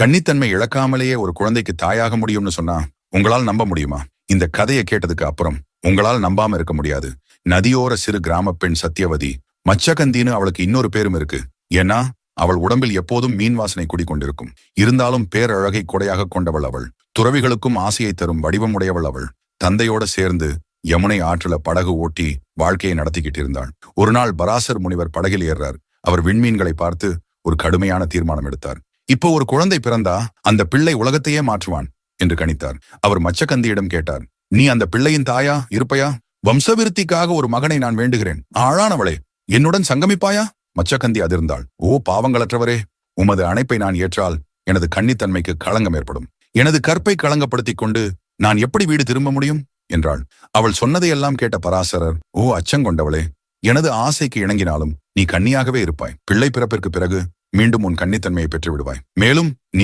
கன்னித்தன்மை இழக்காமலேயே ஒரு குழந்தைக்கு தாயாக முடியும்னு சொன்னா உங்களால் நம்ப முடியுமா? இந்த கதையை கேட்டதுக்கு அப்புறம் உங்களால் நம்பாம இருக்க முடியாது. நதியோர சிறு கிராம பெண் சத்தியவதி. மச்சகந்தின்னு அவளுக்கு இன்னொரு பேரும் இருக்கு. ஏன்னா அவள் உடம்பில் எப்போதும் மீன் வாசனை குடிக்கொண்டிருக்கும். இருந்தாலும் பேரழகை கொடையாக கொண்டவள் அவள். துறவிகளுக்கும் ஆசையை தரும் வடிவம் உடையவள் அவள். தந்தையோட சேர்ந்து யமுனை ஆற்றுல படகு ஓட்டி வாழ்க்கையை நடத்திக்கிட்டு இருந்தாள். ஒரு நாள் பராசர் முனிவர் படகில் ஏறார். அவர் விண்மீன்களை பார்த்து ஒரு கடுமையான தீர்மானம் எடுத்தார். இப்போ ஒரு குழந்தை பிறந்தா அந்த பிள்ளை உலகத்தையே மாற்றுவான் என்று கணித்தார். அவர் மச்சகந்தியிடம் கேட்டார், நீ அந்த பிள்ளையின் தாயா இருப்பையா? வம்சவிருத்திக்காக ஒரு மகனை நான் வேண்டுகிறேன். ஆளானவளே, என்னுடன் சங்கமிப்பாயா? மச்சகந்தி அதிர்ந்தாள். ஓ பாவங்களற்றவரே, உமது அணைப்பை நான் ஏற்றால் எனது கன்னித்தன்மைக்கு களங்கம் ஏற்படும். எனது கற்பை களங்கப்படுத்திக் கொண்டு நான் எப்படி வீடு திரும்ப முடியும் என்றாள். அவள் சொன்னதையெல்லாம் கேட்ட பராசரர், ஓ அச்சங்கொண்டவளே, எனது ஆசைக்கு இணங்கினாலும் நீ கன்னியாகவே இருப்பாய். பிள்ளை பிறப்பிற்கு பிறகு மீண்டும் உன் கன்னித்தன்மையை பெற்று விடுவாய். மேலும்